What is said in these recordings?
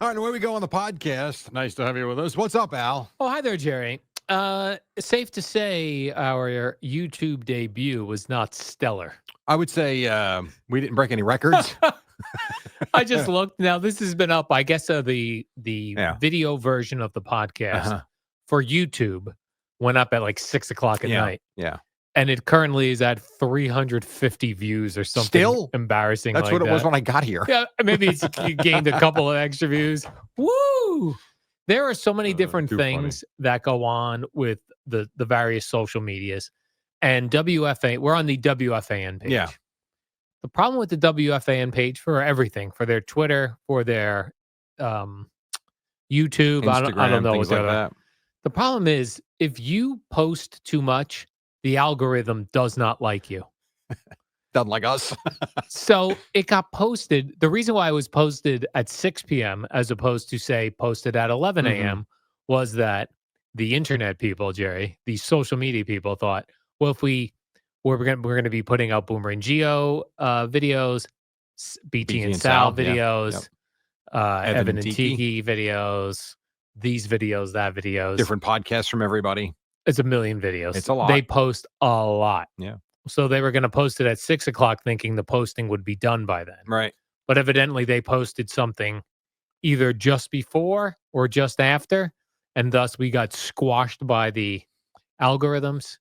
All right, away we go on the podcast. Nice to have you with us. What's up, Al? Oh, hi there, Jerry. Safe to say our YouTube debut was not stellar. I would say we didn't break any records. I just looked. Now this has been up. I guess the Yeah. video version of the podcast Uh-huh. for YouTube went up at like 6:00 at night, Yeah. and it currently is at 350 views or something. Still? Embarrassing. That's like what it was that. when I got here. Yeah, maybe you gained a couple of extra views. Woo! There are so many different too things that go on with the various social medias. And WFA, we're on the WFAN page. Yeah. The problem with the WFAN page for everything, for their Twitter, for their YouTube, Instagram, I don't know things what like that. The problem is if you post too much, the algorithm does not like you. Doesn't like us. So it got posted. The reason why it was posted at 6 p.m. as opposed to, say, posted at 11 a.m. was that the internet people, Jerry, the social media people thought, well, if we're going to be putting out Boomer and Geo videos, BT and Sal videos, Evan and Tiki videos, these videos, that videos. Different podcasts from everybody. It's a million videos. It's a lot. They post a lot. Yeah. So they were going to post it at 6:00 thinking the posting would be done by then. Right. But evidently they posted something either just before or just after. And thus we got squashed by the algorithms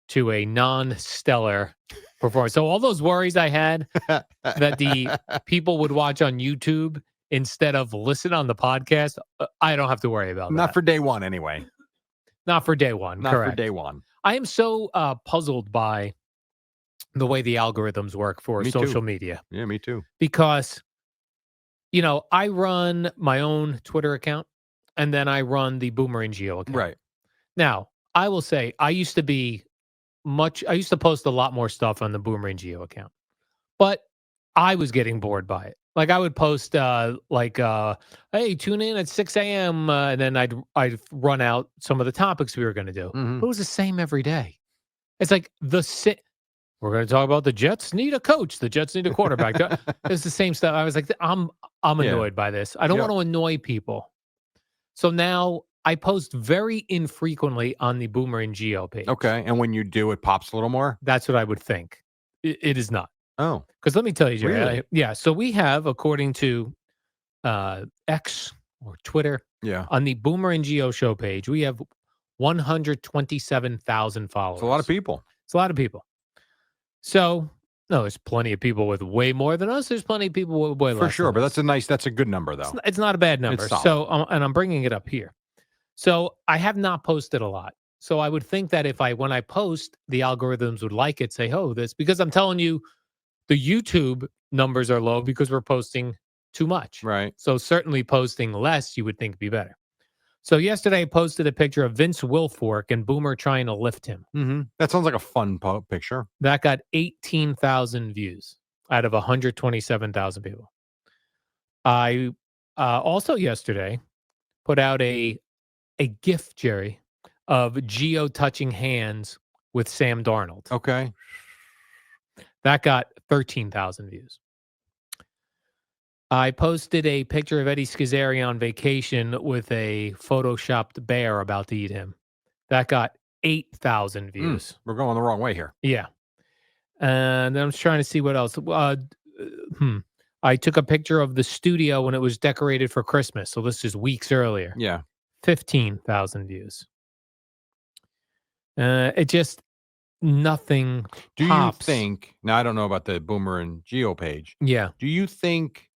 to a non-stellar performance. So all those worries I had that the people would watch on YouTube instead of listen on the podcast, I don't have to worry about that. Not for day one, anyway. Not for day one. Not correct. for day one. I am so puzzled by the way the algorithms work for social media. Yeah, me too. Because, I run my own Twitter account and then I run the Boomer and Geo account. Right. Now, I will say I used to post a lot more stuff on the Boomer and Geo account, but I was getting bored by it. Like I would post hey, tune in at 6 a.m. And then I'd run out some of the topics we were going to do. It was the same every day. It's like we're going to talk about the Jets need a coach. The Jets need a quarterback. It's the same stuff. I was like, I'm annoyed by this. I don't want to annoy people. So now I post very infrequently on the Boomer and Geo page. Okay. And when you do, it pops a little more? That's what I would think. It is not. Oh. Because let me tell you, Jerry. Really? So we have, according to X or Twitter, on the Boomer and Geo show page, we have 127,000 followers. It's a lot of people. It's a lot of people. So, no, there's plenty of people with way more than us. There's plenty of people with way less. For sure, but that's a good number, though. It's not a bad number. So, and I'm bringing it up here. So I have not posted a lot. So I would think that when I post, the algorithms would like it, say, oh, this, because I'm telling you, the YouTube numbers are low because we're posting too much. Right. So certainly posting less, you would think would be better. So yesterday I posted a picture of Vince Wilfork and Boomer trying to lift him. That sounds like a fun picture. That got 18,000 views out of 127,000 people. I also yesterday put out a GIF, Jerry, of Geo touching hands with Sam Darnold. Okay. That got 13,000 views. I posted a picture of Eddie Schizzeri on vacation with a photoshopped bear about to eat him. That got 8,000 views. We're going the wrong way here. Yeah. And I'm just trying to see what else. I took a picture of the studio when it was decorated for Christmas. So this is weeks earlier. Yeah. 15,000 views. It just nothing Do pops. you think, now I don't know about the Boomer and Geo page. Yeah. Do you think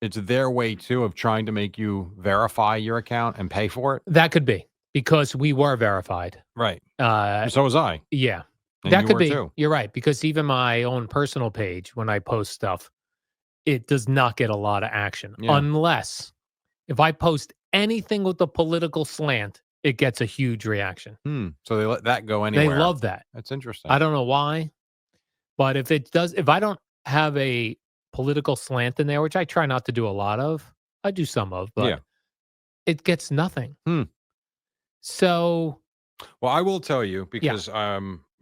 it's their way too of trying to make you verify your account and pay for it? That could be because we were verified. Right. So was I. Yeah. And that you could were be. too. You're right. Because even my own personal page, when I post stuff, it does not get a lot of action unless if I post anything with a political slant, it gets a huge reaction. So they let that go anywhere. They love that. That's interesting. I don't know why, but if I don't have a political slant in there, which I try not to do a lot of, I do some of, but it gets nothing. So, well, I will tell you because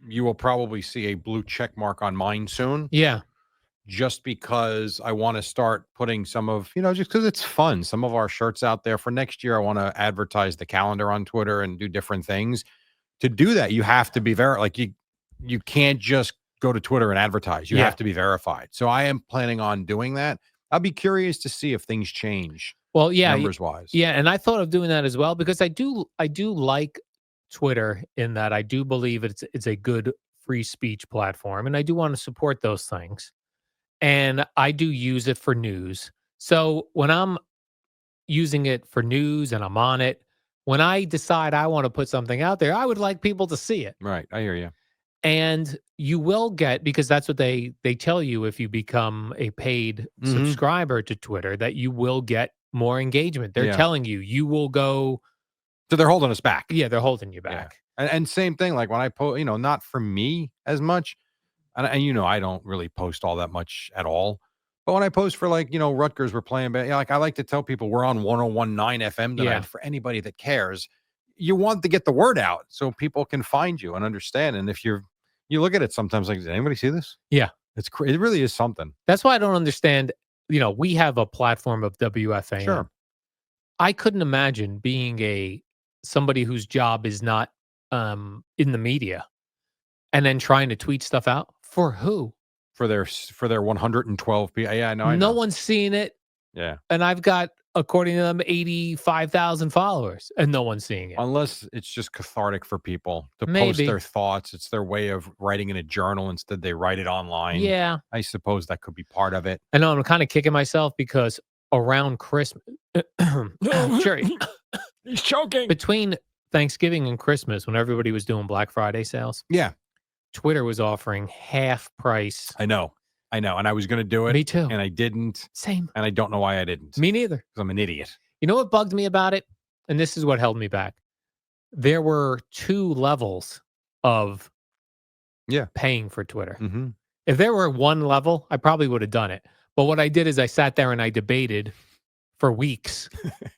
you will probably see a blue check mark on mine soon. Yeah. just because I want to start putting some of, just because it's fun, some of our shirts out there for next year. I want to advertise the calendar on Twitter and do different things. To do that, you have to be you can't just go to Twitter and advertise. You have to be verified. So I am planning on doing that. I'll be curious to see if things change. Well, yeah, numbers wise. yeah, and I thought of doing that as well because I do like Twitter in that I do believe it's a good free speech platform, and I do want to support those things, and I do use it for news. So when I'm using it for news and I'm on it, when I decide I want to put something out there, I would like people to see it. Right. I hear you. And you will get, because that's what they tell you if you become a paid subscriber to Twitter, that you will get more engagement. They're telling you you will go. So they're holding us back. Yeah, they're holding you Yeah. back. And same thing, like when I post, not for me as much. And I don't really post all that much at all. But when I post for Rutgers, we're playing, like I like to tell people we're on 101.9 FM tonight. Yeah. For anybody that cares, you want to get the word out so people can find you and understand. And if you look at it sometimes, like, did anybody see this? Yeah. It really is something. That's why I don't understand. We have a platform of WFAN. Sure. I couldn't imagine being somebody whose job is not in the media and then trying to tweet stuff out for who? For their 112 people. Yeah, I know. No one's seeing it. Yeah. And I've got, according to them, 85,000 followers and no one's seeing it. Unless it's just cathartic for people to post Maybe. their thoughts. It's their way of writing in a journal. Instead, they write it online. Yeah. I suppose that could be part of it. I know I'm kind of kicking myself because around Christmas, Jerry, He's choking. between Thanksgiving and Christmas, when everybody was doing Black Friday sales, Yeah. Twitter was offering half price. I know. And I was going to do it. Me too. And I didn't. Same. And I don't know why I didn't. Me neither. Because I'm an idiot. You know what bugged me about it? And this is what held me back. There were 2 levels of paying for Twitter. Mm-hmm. If there were one level, I probably would have done it. But what I did is I sat there and I debated for weeks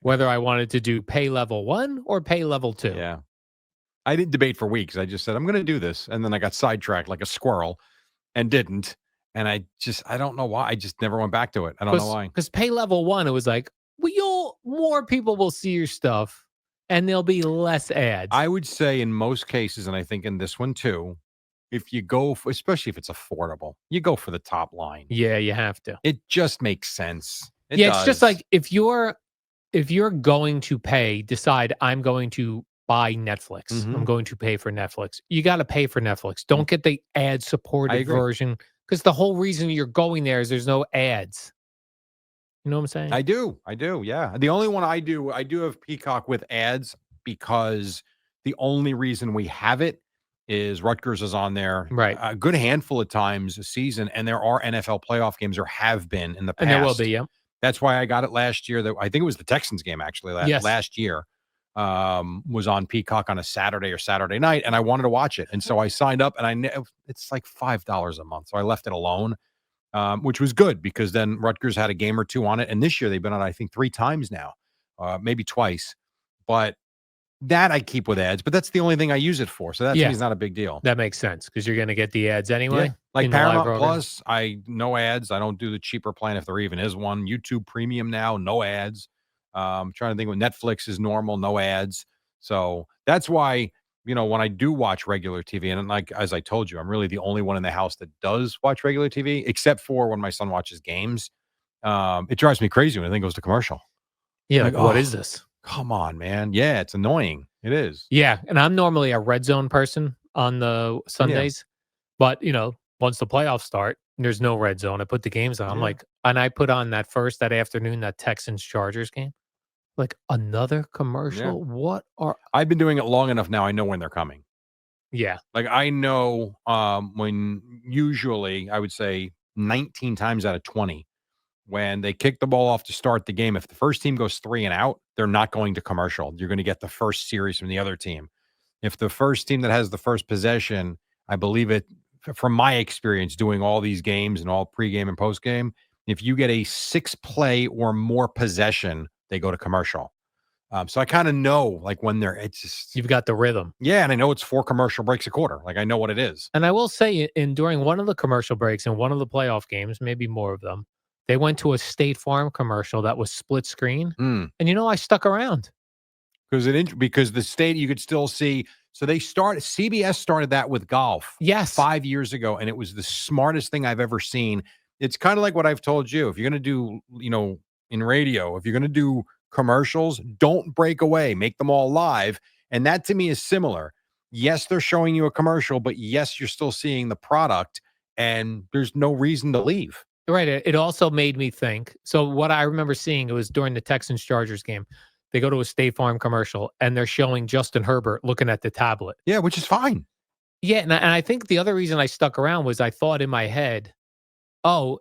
whether I wanted to do pay level 1 or pay level 2. Yeah. I didn't debate for weeks. I just said, I'm going to do this. And then I got sidetracked like a squirrel and didn't. And I don't know why. I just never went back to it. I don't know why. Because pay level 1, it was like, well, more people will see your stuff and there'll be less ads. I would say in most cases, and I think in this one too, if you go, especially if it's affordable, you go for the top line. Yeah, you have to. It just makes sense. It's just like if you're going to pay, decide I'm going to buy Netflix. I'm going to pay for Netflix. You got to pay for Netflix. Don't get the ad supported version, because the whole reason you're going there is there's no ads. You know what I'm saying? I do. Yeah. The only one I do have Peacock with ads because the only reason we have it is Rutgers is on there a good handful of times a season, and there are NFL playoff games or have been in the past. And there will be, yeah. That's why I got it last year. I think it was the Texans game actually last year. Was on Peacock on a Saturday or Saturday night, and I wanted to watch it, and so I signed up, and it's like $5 a month, so I left it alone, which was good because then Rutgers had a game or two on it, and this year they've been on I think 3 times now, maybe twice, but that I keep with ads, but that's the only thing I use it for, so that to me is not a big deal. That makes sense because you're going to get the ads anyway. Yeah. Like Paramount Plus, no ads. I don't do the cheaper plan if there even is one. YouTube Premium now, no ads. I'm trying to think when Netflix is normal, no ads. So that's why, when I do watch regular TV, and like, as I told you, I'm really the only one in the house that does watch regular TV, except for when my son watches games. It drives me crazy when the thing goes to commercial. Yeah. Like, what is this? Come on, man. Yeah, it's annoying. It is. Yeah. And I'm normally a red zone person on the Sundays, but once the playoffs start, there's no red zone. I put the games on. I'm like, and I put on that afternoon, that Texans Chargers game. Like, another commercial? Yeah. I've been doing it long enough now. I know when they're coming. Yeah. Like, I know when usually I would say 19 times out of 20, when they kick the ball off to start the game, if the first team goes 3 and out, they're not going to commercial. You're going to get the first series from the other team. If the first team that has the first possession, I believe it, from my experience doing all these games and all pregame and postgame, if you get a 6-play or more possession, they go to commercial. So I kind of know like when it's just, You've got the rhythm. yeah. And I know it's 4 commercial breaks a quarter. Like I know what it is. And I will say in during one of the commercial breaks in one of the playoff games, maybe more of them, they went to a State Farm commercial that was split screen. Mm. And I stuck around. Because the state you could still see. So CBS started that with golf Yes. 5 years ago, and it was the smartest thing I've ever seen. It's kind of like what I've told you. If you're going to do, in radio, if you're going to do commercials, don't break away, make them all live. And that to me is similar. Yes, they're showing you a commercial, but yes, you're still seeing the product, and there's no reason to leave. Right. It also made me think. So what I remember seeing, it was during the Texans Chargers game. They go to a State Farm commercial and they're showing Justin Herbert looking at the tablet. Yeah, which is fine. Yeah, and I think the other reason I stuck around was I thought in my head, oh,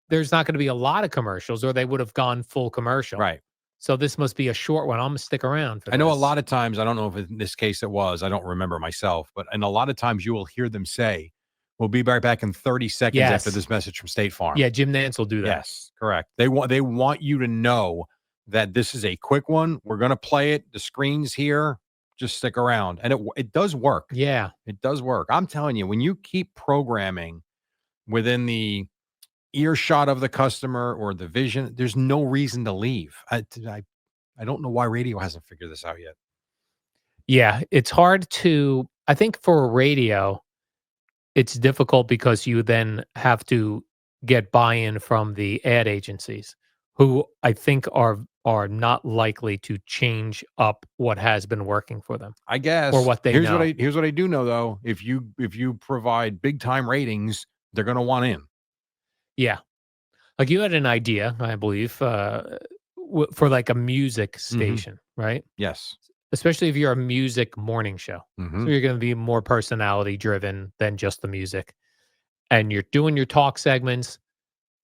there's not going to be a lot of commercials, or they would have gone full commercial. Right. So this must be a short one. I'm gonna stick around for I know a this. lot of times, I don't know if in this case it was, I don't remember myself, but and a lot of times you will hear them say, "We'll be right back in 30 seconds after Yes. this message from State Farm." Yeah, Jim Nantz will do that. Yes, correct. They want you to know that this is a quick one. We're going to play it. The screen's here. Just stick around. And it does work. Yeah. It does work. I'm telling you, when you keep programming within the earshot of the customer or the vision, there's no reason to leave. I don't know why radio hasn't figured this out yet. Yeah, it's hard to I think for a radio, it's difficult because you then have to get buy-in from the ad agencies who I think are not likely to change up what has been working for them I guess. or what they know. Here's what I do know though. If you provide big time ratings, they're going to want in. Yeah. Like you had an idea, I believe, for like a music station, right? Yes. Especially if you're a music morning show. Mhm. So you're going to be more personality driven than just the music. And you're doing your talk segments.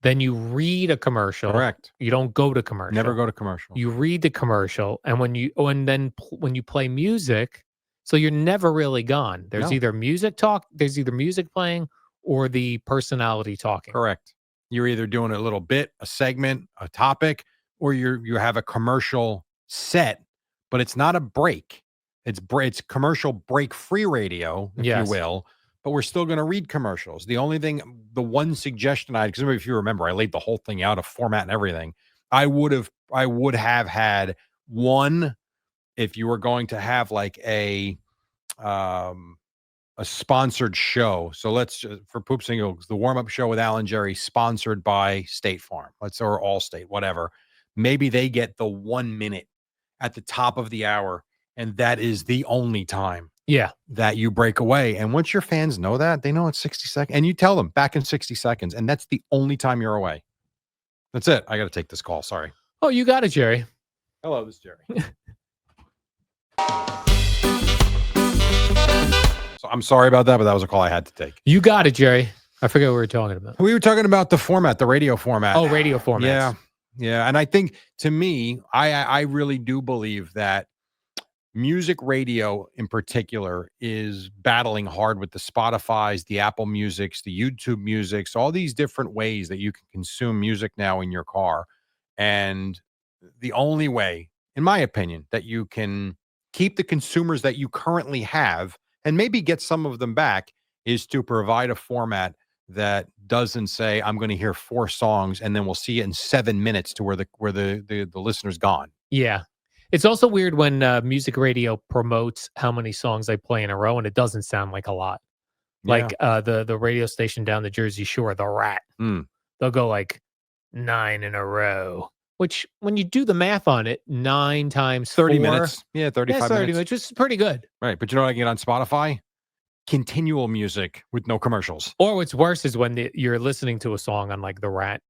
Then you read a commercial. Correct. You don't go to commercial. Never go to commercial. You read the commercial, and when you play music, so you're never really gone. There's No. either music talk, there's either music playing, or the personality talking. Correct. You're either doing a little bit, a segment, a topic, or you have a commercial set, but it's not a break. It's commercial break free radio, if Yes. you will. But we're still going to read commercials. The one suggestion because if you remember, I laid the whole thing out, a format and everything. I would have had one if you were going to have like a sponsored show. So let's for Poops and Giggles, the warm up show with Alan Jerry, sponsored by State Farm, or Allstate, whatever. Maybe they get the 1 minute at the top of the hour, and that is the only time. Yeah. That you break away. And once your fans know that, they know it's 60 seconds. And you tell them back in 60 seconds. And that's the only time you're away. That's it. I got to take this call. Sorry. Oh, you got it, Jerry. Hello, this is Jerry. So I'm sorry about that, but that was a call I had to take. You got it, Jerry. I forget what we were talking about. We were talking about the format, the radio format. Oh, radio formats. Yeah. Yeah. And I think to me, I really do believe that music radio in particular is battling hard with the Spotifys, the Apple Musics, the YouTube Musics, all these different ways that you can consume music now in your car. And the only way, in my opinion, that you can keep the consumers that you currently have and maybe get some of them back is to provide a format that doesn't say, I'm going to hear 4 songs and then we'll see it in 7 minutes to where the listener's gone. Yeah. It's also weird when music radio promotes how many songs they play in a row, and it doesn't sound like a lot. Like the radio station down the Jersey Shore, the Rat, they'll go like 9 in a row. Which, when you do the math on it, 9 times 30 4, minutes. Yeah, 35 30 minutes. which is pretty good. Right. But you know what I get on Spotify? Continual music with no commercials. Or what's worse is when you're listening to a song on like the Rat,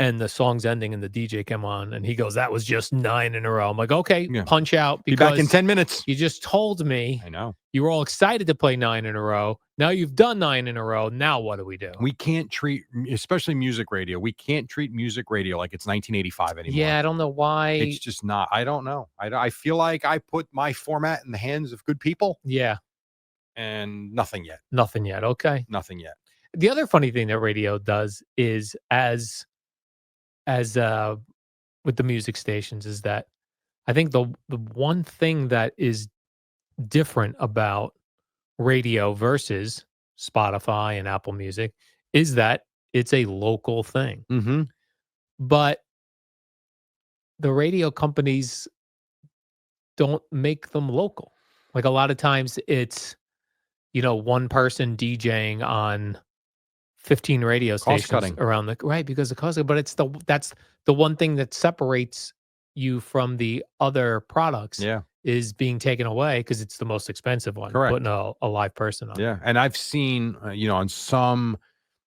and the song's ending and the DJ come on and he goes, that was just 9 in a row. I'm like, okay, punch out. Be back in 10 minutes. You just told me. I know. You were all excited to play 9 in a row. Now you've done 9 in a row. Now what do we do? We can't treat, especially music radio, we can't treat music radio like it's 1985 anymore. Yeah, I don't know why. It's just not. I don't know. I feel like I put my format in the hands of good people. Yeah. And nothing yet. Nothing yet. Okay. Nothing yet. The other funny thing that radio does is as with the music stations is that I think the one thing that is different about radio versus Spotify and Apple Music is that it's a local thing. Mm-hmm. But the radio companies don't make them local. Like a lot of times it's, one person DJing on 15 radio Cost stations cutting. around the right because of cost, but that's the one thing that separates you from the other products Yeah. is being taken away because it's the most expensive one, Correct. putting a live person on. Yeah. And I've seen, on some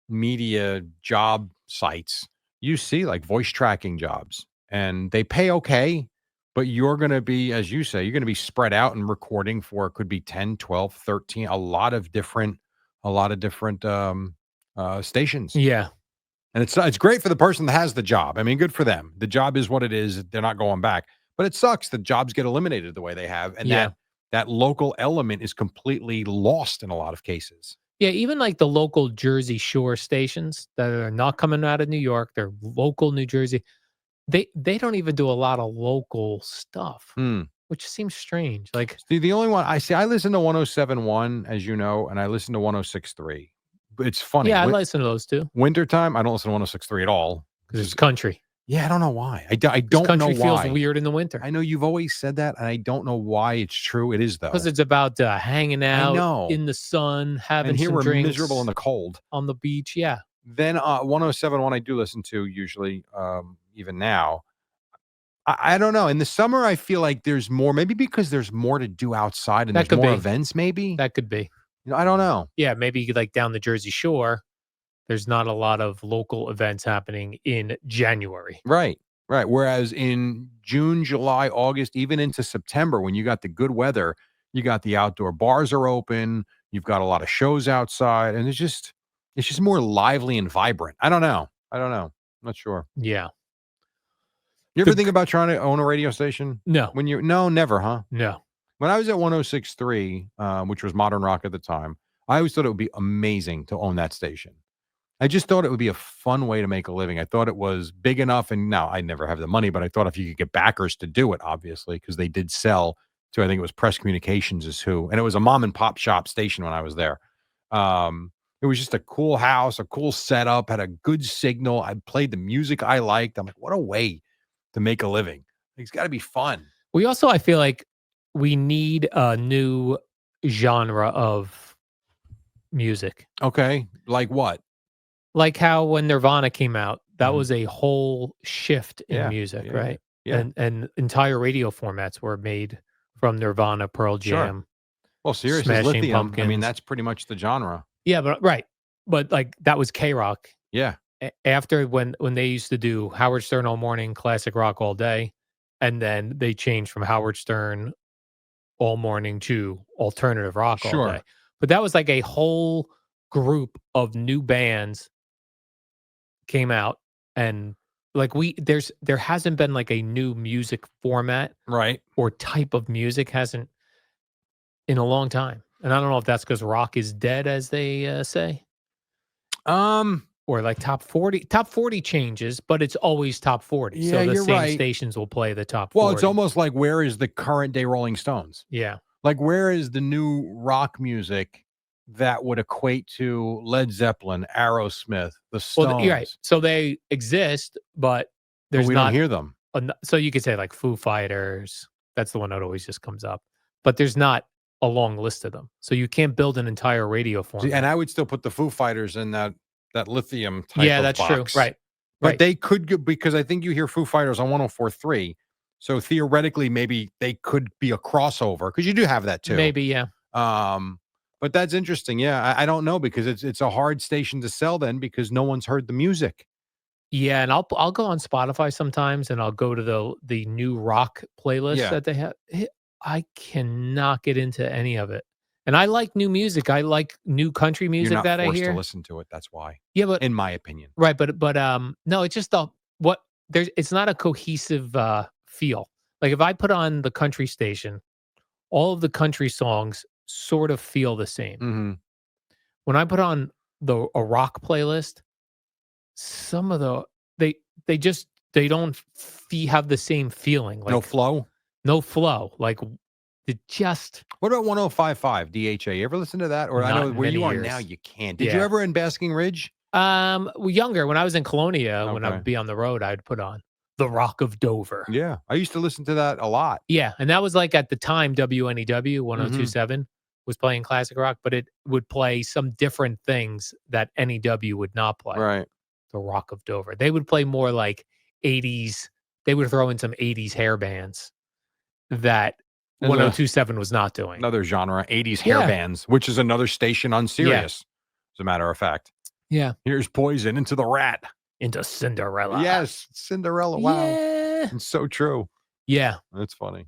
media job sites, you see like voice tracking jobs and they pay okay, but you're going to be, as you say, you're going to be spread out and recording for it could be 10, 12, 13, a lot of different stations. Yeah. And it's great for the person that has the job. I mean, good for them. The job is what it is. They're not going back. But it sucks that jobs get eliminated the way they have, and Yeah. that local element is completely lost in a lot of cases. Yeah, even like the local Jersey Shore stations that are not coming out of New York, they're local New Jersey. They don't even do a lot of local stuff, Hmm. which seems strange. Like, See, the only one I listen to 107.1, as you know, and I listen to 106.3. But it's funny. yeah, I listen to those too Wintertime, I don't listen to 106.3 at all. because it's country. Yeah, I don't know why. I Because don't know country feels why. weird in the winter. I know you've always said that, and I don't know why it's true. It is, Because though. it's about hanging I out know. in the sun, having And here some we're drinks miserable in the cold. on the beach. Yeah, Then 107.1 I do listen to usually, even now. I don't know. In the summer, I feel like there's more, maybe because there's more to do outside and that there's could more be. events, maybe. That could be. I don't know. Yeah, maybe like down the Jersey Shore, there's not a lot of local events happening in January. Right. Right. Whereas in June, July, August, even into September, when you got the good weather, you got the outdoor bars are open, you've got a lot of shows outside, and it's just more lively and vibrant. I don't know. I'm not sure. Yeah. You The ever g think about trying to own a radio station? No, No, never, huh? no. When I was at 106.3, which was modern rock at the time, I always thought it would be amazing to own that station. I just thought it would be a fun way to make a living. I thought it was big enough, and now I never have the money, but I thought if you could get backers to do it, obviously, because they did sell to, I think it was Press Communications is who, and it was a mom and pop shop station when I was there. It was just a cool house, a cool setup, had a good signal. I played the music I liked. I'm like, what a way to make a living. It's got to be fun. We also, I feel like we need a new genre of music. Okay. Like what? Like how when Nirvana came out, that Mhm. was a whole shift in Yeah. music, Yeah. right? Yeah. And entire radio formats were made from Nirvana, Pearl Sure. Jam, Well, Sirius is Smashing lithium. I mean, Pumpkins. that's pretty much the genre. Yeah, but right. But like that was K-Rock. Yeah. After when they used to do Howard Stern all morning, classic rock all day, and then they changed from Howard Stern all morning to alternative rock all day. Sure. But that was like a whole group of new bands came out and like there hasn't been like a new music format Right. or type of music hasn't in a long time. And I don't know if that's because rock is dead, as they say, Um, or like top 40 changes, but it's always top 40. yeah, So the you're same right. stations will play the top Well, 40. it's almost like where is the current day Rolling Stones? Yeah. Like where is the new rock music that would equate to Led Zeppelin, Aerosmith, the Well, Stones? you're right. So they exist, but But there's we don't not. hear them. So you could say like Foo Fighters. That's the one that always just comes up. But there's not a long list of them. So you can't build an entire radio See, format. and I would still put the Foo Fighters in that lithium type Yeah, of that's box. true. Right. But Right. they could go, because I think you hear Foo Fighters on 104.3. So theoretically, maybe they could be a crossover because you do have that too. Maybe, yeah. But that's interesting. Yeah, I don't know because it's a hard station to sell then because no one's heard the music. Yeah, and I'll go on Spotify sometimes and I'll go to the new rock playlist Yeah. that they have. I cannot get into any of it. And I like new music. I like new country You're music not that I forced to hear. listen to it. That's why, Yeah, but in my opinion. right, but no, it's just it's not a cohesive feel. Like if I put on the country station, all of the country songs sort of feel the same. Hmm. When I put on a rock playlist, some of they don't have the same feeling. No Like flow. No flow. Like it just What about 105.5 DHA? You ever listen to that? Or I not know in where many you are years. now, you can't. Did you Yeah. ever in Basking Ridge? Well, younger, when I was in Colonia, when I Okay. would be on the road, I'd put on The Rock of Dover. Yeah. I used to listen to that a lot. Yeah, and that was like at the time WNEW Mhm. 1027 was playing classic rock, but it would play some different things that NEW would not play. Right. The Rock of Dover. They would play more like 80s. They would throw in some 80s hair bands that There's 1027 was not doing. another genre, 80s hair Yeah. bands, which is another station on Yeah. Sirius, as a matter of fact. Yeah. Here's Poison into the Rat. Into Cinderella. Yes, Cinderella. Wow. Yeah. It's so true. Yeah. That's funny.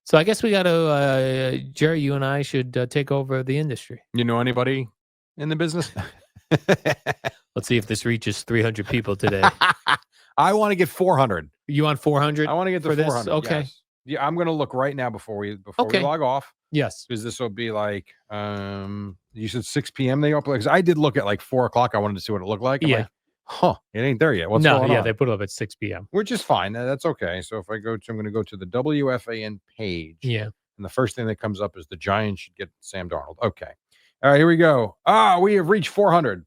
So I guess we got to, Jerry, you and I should take over the industry. You know anybody in the business? Let's see if this reaches 300 people today. I want to get 400. You on 400? I want to get to for this? 400. Okay. Yes. Yeah, I'm going to look right now before we Okay. log off, Yes. because this will be like you said 6 p.m. they open, because I did look at like 4 o'clock. I wanted to see what it looked like. I'm Yeah. like, huh, it ain't there yet. What's No, going yeah, on? they put it up at 6 p.m. Which is fine. That's okay. So if I go to, I'm going to go to the WFAN page. Yeah. And the first thing that comes up is the Giants should get Sam Darnold. Okay. All right, here we go. We have reached 400.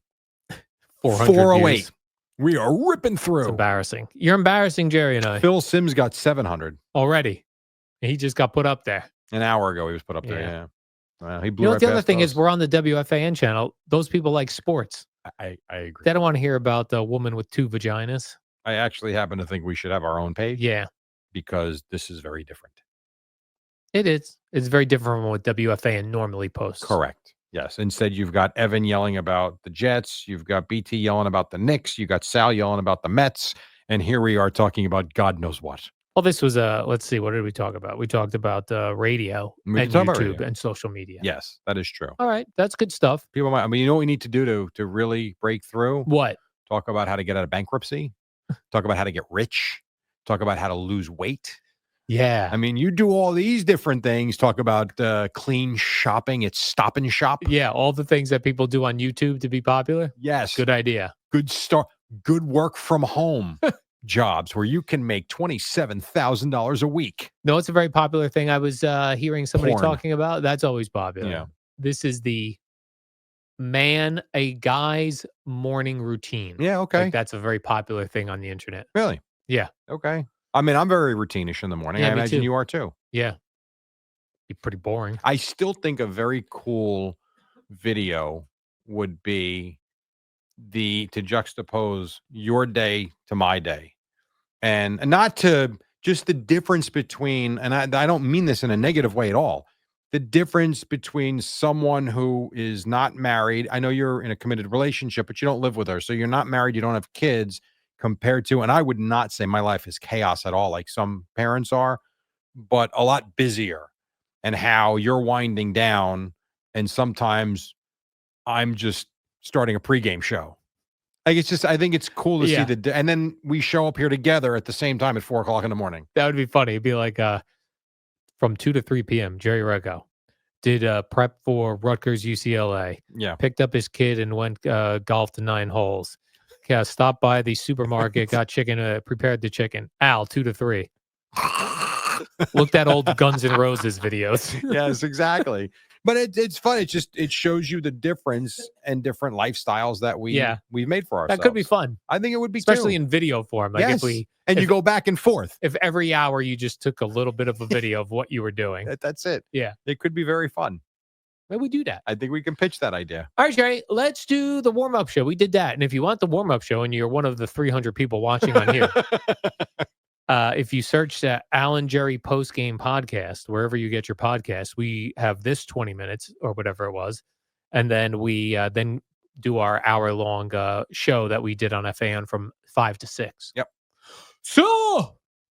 408. views. We are ripping It's through. embarrassing. You're embarrassing Jerry and I Phil Simms got 700. already. He just got put up there. An hour ago, he was put up there. Yeah. Yeah. Well, he blew You know right what the other past thing us. is? We're on the WFAN channel. Those people like sports. I agree. They don't want to hear about the woman with 2 vaginas. I actually happen to think we should have our own page. Yeah, Because this is very different. it is. It's very different from what WFAN normally posts. Correct. Yes. Instead, you've got Evan yelling about the Jets. You've got BT yelling about the Knicks. You got Sal yelling about the Mets. And here we are talking about God knows what. Well, this was let's see, what did we talk about? We talked about radio We and talked about YouTube radio. and social media. Yes, that is true. All right, that's good stuff. People might, I mean, you know what we need to do to really break through? What? Talk about how to get out of bankruptcy. Talk about how to get rich. Talk about how to lose weight. Yeah. I mean, you do all these different things. Talk about clean shopping at Stop and Shop. Yeah, all the things that people do on YouTube to be popular. Yes. Good idea. Good work from home jobs where you can make $27,000 a week. No, it's a very popular thing. I was hearing somebody Porn. talking about. That's always popular. Yeah. This is a guy's morning routine. Yeah, okay. Like, that's a very popular thing on the internet. Really? Yeah. Okay. I mean, I'm very routine-ish in the morning. Yeah, I me imagine too. you are too. Yeah. Be pretty boring. I still think a very cool video would be to juxtapose your day to my day, and not to just the difference between, and I don't mean this in a negative way at all, the difference between someone who is not married. I know you're in a committed relationship, but you don't live with her. So you're not married, you don't have kids, compared to, and I would not say my life is chaos at all, like some parents are, but a lot busier, and how you're winding down. And sometimes I'm just starting a pregame show. Like, it's just, I think it's cool to see and then we show up here together at the same time at 4 o'clock in the morning. That would be funny. It'd be like from 2 to 3 p.m. Jerry Recco did prep for Rutgers UCLA. Yeah. Picked up his kid and went golf to 9 holes. Yeah, stopped by the supermarket, got chicken, prepared the chicken. Al, 2 to 3. Looked at old Guns N' Roses videos. Yes, exactly. But it's fun. It shows you the difference and different lifestyles that we've made for ourselves. That could be fun. I think it would be, especially too. in video form. Like, Yes. You go back and forth. If every hour you just took a little bit of a video of what you were doing. That's it. Yeah. It could be very fun. Maybe we do that. I think we can pitch that idea. All right, Jerry, let's do the warm-up show. We did that. And if you want the warm-up show and you're one of the 300 people watching on here, if you search Alan Jerry Postgame Podcast, wherever you get your podcasts, we have this 20 minutes or whatever it was. And then we then do our hour-long show that we did on FAN from 5 to 6. Yep. So